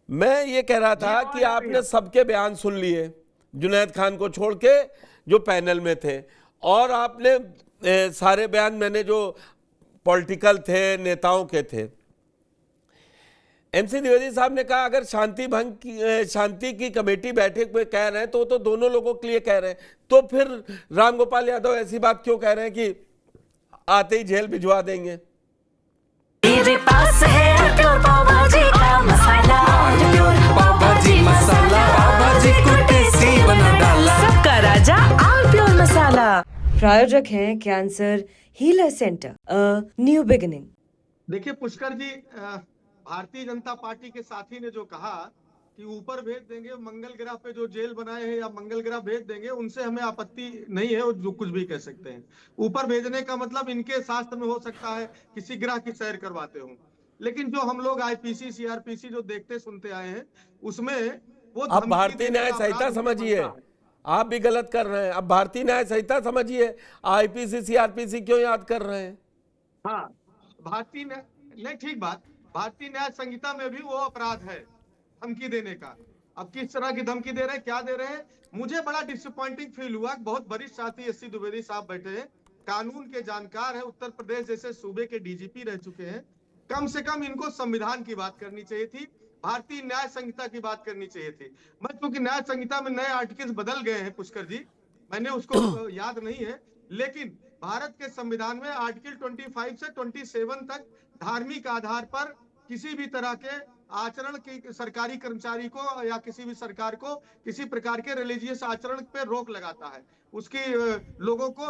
मैं ये कह रहा था कि आपने सबके बयान सुन लिए, जुनैद खान को छोड़ के जो पैनल में थे, और आपने सारे बयान मैंने जो पॉलिटिकल थे, नेताओं के थे। एमसी द्विवेदी साहब ने कहा अगर शांति की कमेटी बैठक में कह रहे हैं तो दोनों लोगों के लिए कह रहे हैं, तो फिर रामगोपाल यादव ऐसी बात क्यों कह रहे हैं कि आते ही जेल भिजवा देंगे? मेरे पास है प्योर पाव भाजी का मसाला, प्योर पाव भाजी मसाला, पाव भाजी को टेस्टी बना डाला, सबका राजा आल प्योर मसाला। प्रायोजक हैं cancer healer centre, new beginning. देखिए पुष्कर जी, भारतीय जनता पार्टी के साथी ने जो कहा कि ऊपर भेज देंगे, मंगल ग्रह पे जो जेल बनाए हैं या मंगल ग्रह भेज देंगे, उनसे हमें आपत्ति नहीं है, वो जो कुछ भी कह सकते हैं। ऊपर भेजने का मतलब इनके शास्त्र में हो सकता है किसी ग्रह की सैर करवाते हो, लेकिन जो हम लोग आईपीसी सीआरपीसी जो देखते सुनते आए हैं उसमें वो अब भारतीय न्याय संहिता समझिए, आप भी गलत कर रहे हैं। अब भारतीय न्याय संहिता समझिए, आईपीसी सीआरपीसी क्यों याद कर रहे हैं? हाँ, भारतीय नहीं, ठीक बात, भारतीय न्याय संहिता में भी वो अपराध है धमकी देने का। अब किस तरह की धमकी दे रहे हैं, क्या दे रहे हैं, मुझे बड़ा डिसअपॉइंटिंग फील हुआ। बहुत वरिष्ठ साथी एससी द्विवेदी साहब बैठे हैं, कानून के जानकार है, उत्तर प्रदेश जैसे सूबे के डीजीपी रह चुके हैं। कम से कम इनको संविधान की बात करनी चाहिए थी, भारतीय न्याय संहिता की बात करनी चाहिए थी। मैं क्योंकि न्याय संहिता में नए आर्टिकल्स बदल गए हैं पुष्कर जी, मैंने उसको याद नहीं है, लेकिन भारत के संविधान में आर्टिकल 25 से 27 तक धार्मिक आधार पर किसी भी तरह के आचरण की सरकारी कर्मचारी को या किसी भी सरकार को किसी प्रकार के रिलीजियस आचरण पे रोक लगाता है, उसके लोगों को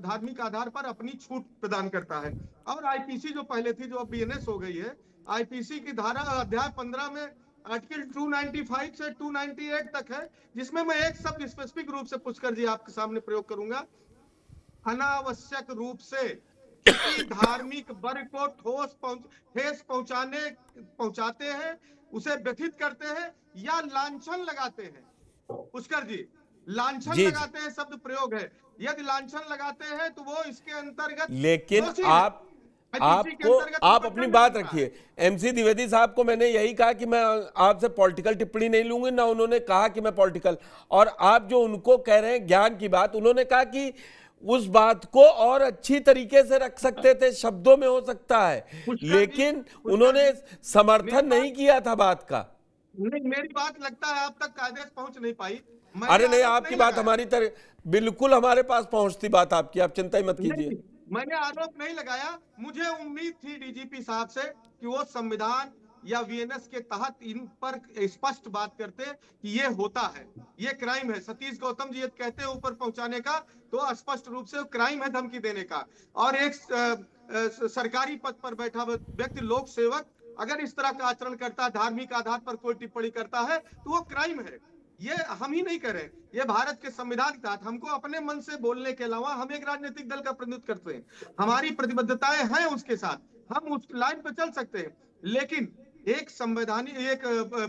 धार्मिक आधार पर अपनी छूट प्रदान करता है। और आईपीसी जो पहले थी, जो अब बीएनएस हो गई है, आईपीसी की धारा अध्याय 15 में आर्टिकल 295 से 298 तक है, जिसमें मैं एक शब्द स्पेसिफिक रूप से पुष्कर जी आपके सामने प्रयोग करूंगा, अनावश्यक रूप से किसी धार्मिक वर्ग को ठेस पहुंचाते हैं, उसे व्यथित करते हैं या लांछन लगाते हैं। पुष्कर जी, लांछन लगाते हैं शब्द प्रयोग है, यदि लांछन लगाते हैं तो वो इसके अंतर्गत, लेकिन आप अपनी बात रखिए। एमसी द्विवेदी साहब को मैंने यही कहा कि मैं आपसे पॉलिटिकल टिप्पणी नहीं लूंगी, ना उन्होंने कहा कि मैं पॉलिटिकल, और आप जो उनको कह रहे हैं ज्ञान की बात, उन्होंने कहा कि उस बात को और अच्छी तरीके से रख सकते थे, शब्दों में हो सकता है, लेकिन उन्होंने समर्थन नहीं किया था बात का। नहीं, मेरी बात लगता है आप तक कायदे से पहुंच नहीं पाई। अरे नहीं, आपकी बात हमारी तरह बिल्कुल हमारे पास पहुंचती बात आपकी, आप चिंता ही मत कीजिए। मैंने आरोप नहीं लगाया, मुझे उम्मीद थी डीजीपी साहब से कि वो संविधान या वीएनएस के तहत इन पर स्पष्ट बात करते कि ये होता है, ये क्राइम है। सतीश गौतम जी कहते हैं ऊपर पहुंचाने का, तो स्पष्ट रूप से क्राइम है धमकी देने का। और एक सरकारी पद पर बैठा व्यक्ति, लोक सेवक, अगर इस तरह का आचरण करता है, धार्मिक आधार पर कोई टिप्पणी करता है, तो वो क्राइम है। ये हम ही नहीं करें, ये भारत के संविधान के तहत हमको अपने मन से बोलने के अलावा, हम एक राजनीतिक दल का प्रतिनिधित्व करते हैं, हमारी प्रतिबद्धताएं हैं उसके साथ, हम उस लाइन पर चल सकते हैं। लेकिन एक संवैधानिक, एक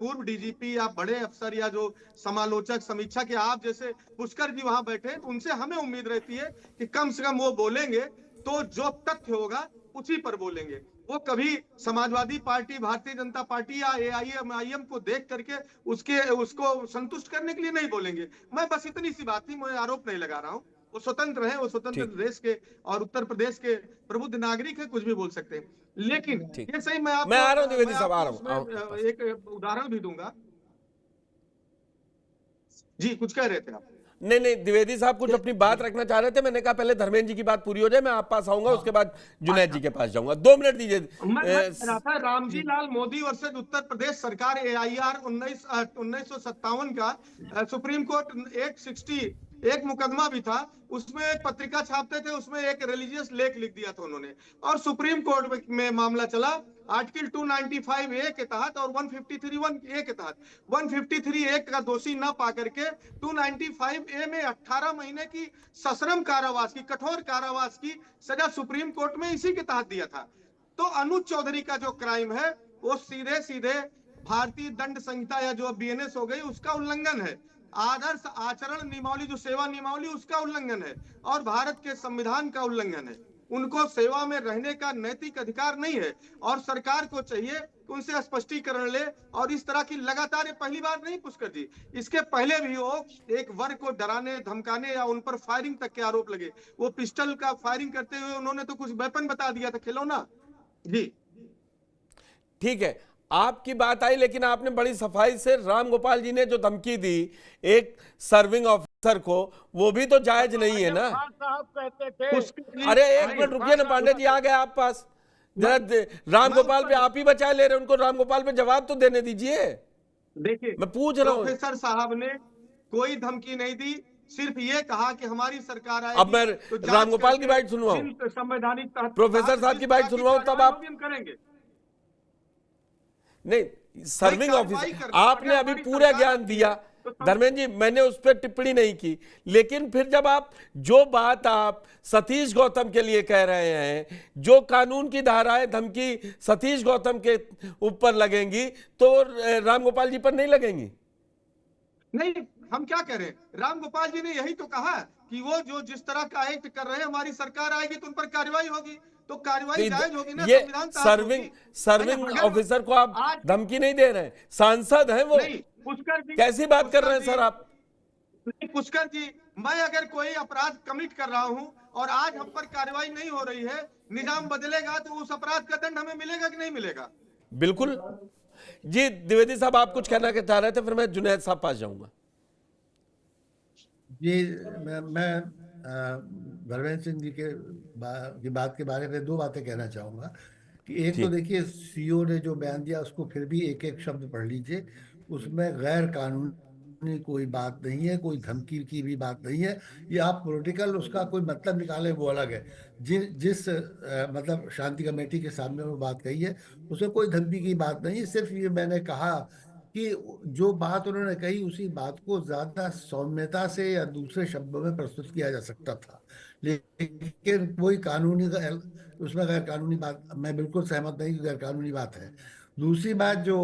पूर्व डीजीपी या बड़े अफसर या जो समालोचक समीक्षा के आप जैसे पुष्कर जी वहां बैठे, तो उनसे हमें उम्मीद रहती है कि कम से कम वो बोलेंगे तो जो तथ्य होगा उसी पर बोलेंगे। वो कभी समाजवादी पार्टी, भारतीय जनता पार्टी या एआईएमआईएम को देख करके उसको संतुष्ट करने के लिए नहीं बोलेंगे। मैं बस इतनी सी बात थी, मैं आरोप नहीं लगा रहा हूँ। वो स्वतंत्र है, वो स्वतंत्र देश के और उत्तर प्रदेश के प्रबुद्ध नागरिक है, कुछ भी बोल सकते हैं। लेकिन ये सही, मैं आ रहा हूँ द्विवेदी साहब, आ रहा हूँ, एक उदाहरण भी दूंगा। जी कुछ कह रहे थे आप? नहीं, द्विवेदी साहब कुछ अपनी बात रखना चाह रहे थे, मैंने कहा पहले धर्मेंद्र जी की बात पूरी हो जाए, मैं आप पास आऊंगा, उसके बाद जुनैद जी के पास जाऊंगा। 2 मिनट दीजिए। रामजी लाल मोदी वर्सेज उत्तर प्रदेश सरकार, एआईआर 1957 का सुप्रीम कोर्ट 860 एक मुकदमा भी था, उसमें एक पत्रिका छापते थे, उसमें एक रिलीजियस लेख लिख दिया था उन्होंने, और सुप्रीम कोर्ट में मामला चला आर्टिकल 295 ए के तहत और 153 ए के तहत। 153 ए का दोषी न पा करके 295 ए में 18 महीने की सश्रम कारावास की, कठोर कारावास की सजा सुप्रीम कोर्ट में इसी के तहत दिया था। तो अनुज चौधरी का जो क्राइम है वो सीधे सीधे भारतीय दंड संहिता या जो बीएनएस हो गई उसका उल्लंघन है, आदर्श आचरण नियमावली जो सेवा नियमावली उसका उल्लंघन है, और भारत के संविधान का उल्लंघन है। उनको सेवा में रहने का नैतिक अधिकार नहीं है और सरकार को चाहिए कि उनसे स्पष्टीकरण ले। और इस तरह की लगातार, ये पहली बार नहीं पुष्कर जी, इसके पहले भी वो एक वर्ग को डराने धमकाने या उन पर फायरिंग तक के आरोप लगे। वो पिस्टल का फायरिंग करते हुए उन्होंने तो कुछ वेपन बता दिया था, खिलौना। जी ठीक है, आपकी बात आई, लेकिन आपने बड़ी सफाई से राम गोपाल जी ने जो धमकी दी एक सर्विंग ऑफिसर को, वो भी तो जायज नहीं है ना। साहब कहते थे। अरे एक मिनट रुकिए ना पांडे जी, आ गए आप पास। जरा राम गोपाल पे आप ही बचा ले रहे, उनको राम गोपाल पे जवाब तो देने दीजिए। देखिए, मैं पूछ रहा हूँ। प्रोफेसर साहब ने कोई धमकी नहीं दी, सिर्फ ये कहा कि हमारी सरकार आएगी अब मैं तो राम गोपाल की बाइट सुनवाऊं, संवैधानिक प्रोफेसर साहब की बाइट सुनवाऊं, तब आप करेंगे। नहीं, सर्विंग कार्रवाई ऑफिसर कर, आपने अगर अभी हमारी पूरा सरकार ज्ञान आती दिया है तो धर्मेंद्र जी, मैंने उस पर टिप्पणी नहीं की, लेकिन फिर जब आप जो बात आप सतीश गौतम के लिए कह रहे हैं, जो कानून की धाराएं धमकी सतीश गौतम के ऊपर लगेंगी तो राम गोपाल जी पर नहीं लगेंगी? नहीं, हम क्या कह रहे हैं, राम गोपाल जी ने यही तो कहा कि वो जो जिस तरह का एक्ट कर रहे हैं, हमारी सरकार आएगी तो उन पर कार्रवाई होगी, तो कार्रवाई जायज होगी ना, ये संविधान तहत होगी। सर्विंग अगर ऑफिसर को आप आज धमकी नहीं दे रहे हैं, सांसद हैं वो। नहीं, पुष्कर जी, कैसी बात कर रहे हैं सर आप? नहीं, पुष्कर जी, मैं अगर कोई अपराध कमिट कर रहा हूं और आज हम पर कार्रवाई नहीं हो रही है, निजाम बदलेगा तो उस अपराध का दंड हमें मिलेगा कि नहीं मिलेगा? बिल्कुल जी। द्विवेदी साहब आप कुछ कहना चाह रहे थे, फिर मैं जुनैद साहब पास जाऊंगा। जी, मैं धर्मेंद्र सिंह जी की बात के बारे में दो बातें कहना चाहूँगा कि एक तो देखिए, सीओ ने जो बयान दिया उसको फिर भी एक एक शब्द पढ़ लीजिए, उसमें गैर कानूनी कोई बात नहीं है, कोई धमकी की भी बात नहीं है। ये आप पॉलिटिकल उसका कोई मतलब निकाले वो अलग है। जिस मतलब शांति कमेटी के सामने वो बात कही है उसमें कोई धमकी की बात नहीं है। सिर्फ ये मैंने कहा कि जो बात उन्होंने कही उसी बात को ज्यादा सौम्यता से या दूसरे शब्दों में प्रस्तुत किया जा सकता था, लेकिन कोई कानूनी उसमें गैर कानूनी बात, मैं बिल्कुल सहमत नहीं कि गैर कानूनी बात है। दूसरी बात जो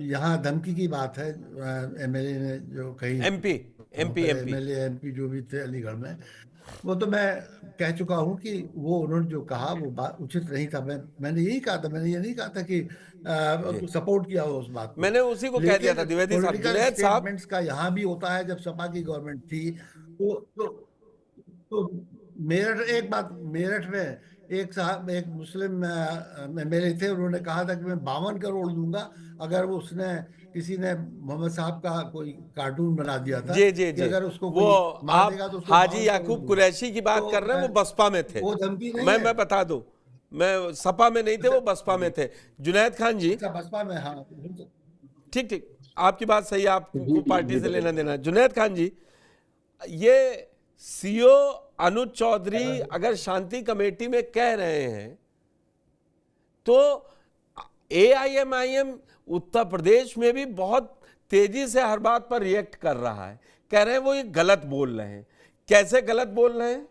यहाँ धमकी की बात है, एमएलए ने जो कही, एमपी जो भी थे अलीगढ़ में, वो तो मैं कह चुका हूँ कि वो उन्होंने जो कहा वो बात उचित नहीं था। मैंने यही कहा था, मैंने ये नहीं कहा था कि सपोर्ट किया हो उस बात को, मैंने उसी को कह दिया था। द्विवेदी साहब, जुनैद साहब, स्टेटमेंट्स का यहाँ भी होता है। जब सपा की गवर्नमेंट थी तो मेरठ में एक मुस्लिम एमएलए थे, उन्होंने कहा था कि मैं 52 करोड़ दूंगा अगर किसी ने मोहम्मद साहब का कोई कार्टून बना दिया था। जी जी जी, अगर उसको वो मार देगा तो उसको हाजी याकूब कुरैशी की बात कर रहे हैं, वो बसपा में थे। वो धमकी नहीं मैं है। बता दूं, मैं सपा में नहीं थे, वो बसपा में थे। जुनैद खान जी, बसपा में, हाँ ठीक ठीक, आपकी बात सही है, आपको पार्टी से लेना देना। जुनैद खान जी, ये सीओ अनुज चौधरी अगर शांति कमेटी में कह रहे हैं तो एआईएमआईएम उत्तर प्रदेश में भी बहुत तेजी से हर बात पर रिएक्ट कर रहा है, कह रहे हैं वो ये गलत बोल रहे हैं। कैसे गलत बोल रहे हैं?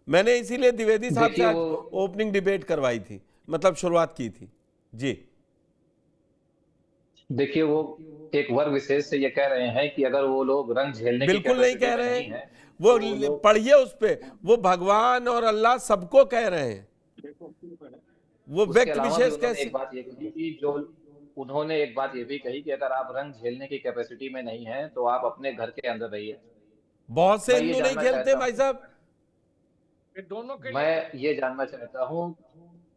मैंने इसीलिए द्विवेदी साहब से आज ओपनिंग डिबेट करवाई थी, मतलब शुरुआत की थी। जी देखिए, वो एक वर्ग विशेष से ये कह रहे हैं कि अगर वो लोग रंग झेलने बिल्कुल नहीं कह रहे हैं, वो पढ़िए उस पे, वो भगवान और अल्लाह सबको कह रहे हैं, वो व्यक्ति विशेष कैसे। एक बात ये कही कि जो उन्होंने एक बात ये भी कही कि अगर आप रंग झेलने की कैपेसिटी में नहीं है तो आप अपने घर के अंदर रहिए। बहुत से हिंदू नहीं खेलते भाई साहब। मैं ये जानना चाहता हूँ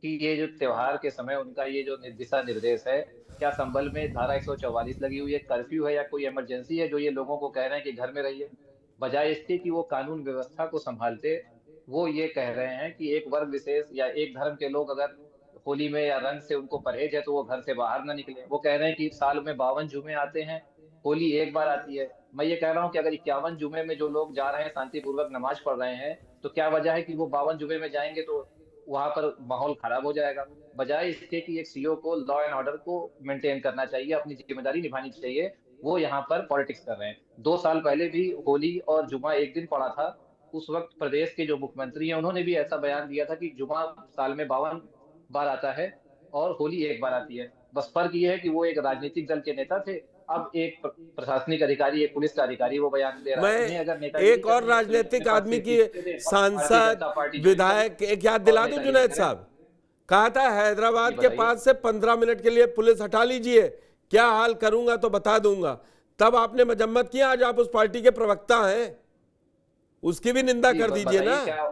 कि ये जो त्योहार के समय उनका ये जो दिशा निर्देश है, क्या संबल में धारा 144 लगी हुई है, कर्फ्यू है या कोई इमरजेंसी है जो ये लोगों को कह रहे हैं कि घर में रहिए? बजाय इसके कि वो कानून व्यवस्था को संभालते, वो ये कह रहे हैं कि एक वर्ग विशेष या एक धर्म के लोग अगर होली में या रंग से उनको परहेज है तो वो घर से बाहर ना निकले। वो कह रहे हैं कि साल में 52 जुमे आते हैं, होली एक बार आती है। मैं ये कह रहा हूँ कि अगर 51 जुमे में जो लोग जा रहे हैं, शांतिपूर्वक नमाज पढ़ रहे हैं, तो क्या वजह है कि वो 52 जुमे में जाएंगे तो वहां पर माहौल खराब हो जाएगा? बजाय इसके कि एक सीओ को लॉ एंड ऑर्डर को मेंटेन करना चाहिए, अपनी जिम्मेदारी निभानी चाहिए, वो यहाँ पर पॉलिटिक्स कर रहे हैं। 2 साल पहले भी होली और जुमा एक दिन पड़ा था। उस वक्त प्रदेश के जो मुख्यमंत्री हैं उन्होंने भी ऐसा बयान दिया था कि जुमा साल में 52 बार आता है और होली एक बार आती है। बस फर्क ये है कि वो एक राजनीतिक दल के नेता थे अब एक प्रशासनिक अधिकारी, एक पुलिस का अधिकारी वो बयान दे रहा है। इन्हें अगर मैं नेतागिरी एक और करनी है, तो राजनीतिक अपने पास आदमी से की सीट दे, भारतीय सांसद जनता पार्टी ज्वाइन विधायक करें एक याद और दिला दूं नेतागिरी जुनैद करें। साहब, कहा था हैदराबाद जी, के बताइए। पास से 15 मिनट के लिए पुलिस हटा लीजिए, क्या हाल करूंगा तो बता दूंगा। तब आपने मजम्मत किया, आज आप उस पार्टी के प्रवक्ता हैं, उसकी भी निंदा जी, कर दीजिए बताइए ना।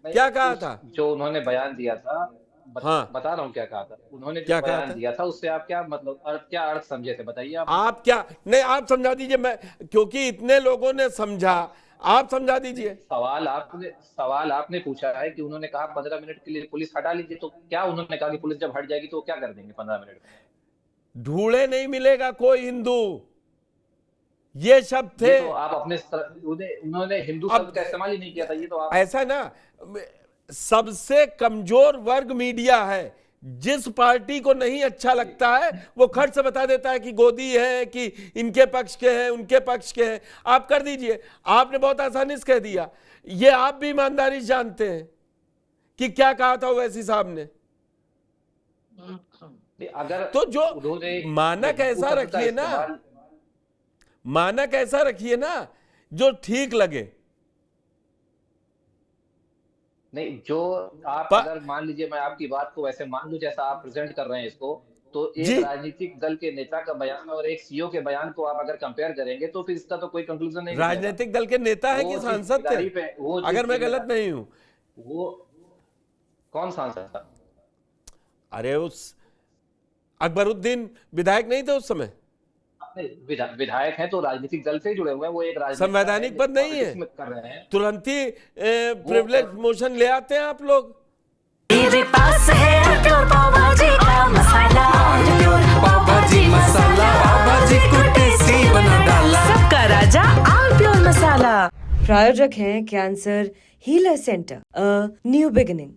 नहीं, क्या कहा था? जो उन्होंने बयान दिया था, हाँ, बता रहा हूँ क्या कहा था। उन्होंने जो क्या कहा बयान था? दिया था उससे आप क्या मतलब क्या अर्थ समझे थे, बताइए आप। आप क्या नहीं, आप समझा दीजिए, मैं क्योंकि इतने लोगों ने समझा, आप समझा दीजिए। सवाल आपने पूछा है कि उन्होंने कहा 15 मिनट के लिए पुलिस हटा लीजिए, तो क्या उन्होंने कहा कि पुलिस जब हट जाएगी तो वो क्या कर देंगे 15 मिनट में? ढूंढे नहीं मिलेगा कोई हिंदू, ये शब्द थे। ये तो आप अपने उन्होंने हिंदू शब्द का इस्तेमाल ही नहीं किया था, ये तो आप ऐसा ना, सबसे कमजोर वर्ग मीडिया है, जिस पार्टी को नहीं अच्छा लगता है वो खट से बता देता है कि गोदी है, कि इनके पक्ष के हैं, उनके पक्ष के हैं। आप कर दीजिए, आपने बहुत आसानी से कह दिया, ये आप भी ईमानदारी से जानते हैं कि क्या कहा था ओवैसी साहब ने। अगर तो जो उन्होंने मानक ऐसा शब्द का रखिए ना, इस्तेमाल- मानक ऐसा रखिए ना जो ठीक लगे। नहीं, जो आप अगर मान लीजिए, मैं आपकी बात को वैसे मान लूं जैसा आप प्रेजेंट कर रहे हैं इसको, तो जी। एक राजनीतिक दल के नेता का बयान और एक सीईओ के बयान को आप अगर कंपेयर करेंगे तो फिर इसका तो कोई कंक्लूजन नहीं निकलेगा। राजनीतिक दल के नेता है वो कि जिस सांसद थे, जिम्मेदारी पे- वो जिस अगर मैं गलत जिम्मेदारी- नहीं हूं। वो कौन सांसद था? अरे उस अकबरुद्दीन विधायक नहीं थे उस समय? विधायक हैं तो राजनीतिक दल से ही जुड़े हुए हैं, वो एक राजनीतिक संवैधानिक पद नहीं है, कर रहे हैं। तुरंत ही प्रिविलेज मोशन ले आते हैं आप लोग। मेरे पास है प्योर पाव भाजी का मसाला, प्योर पाव भाजी मसाला, पाव भाजी को टेस्टी बना डाला, सबका राजा आल प्योर मसाला। प्रायोजक हैं cancer healer centre, a new beginning.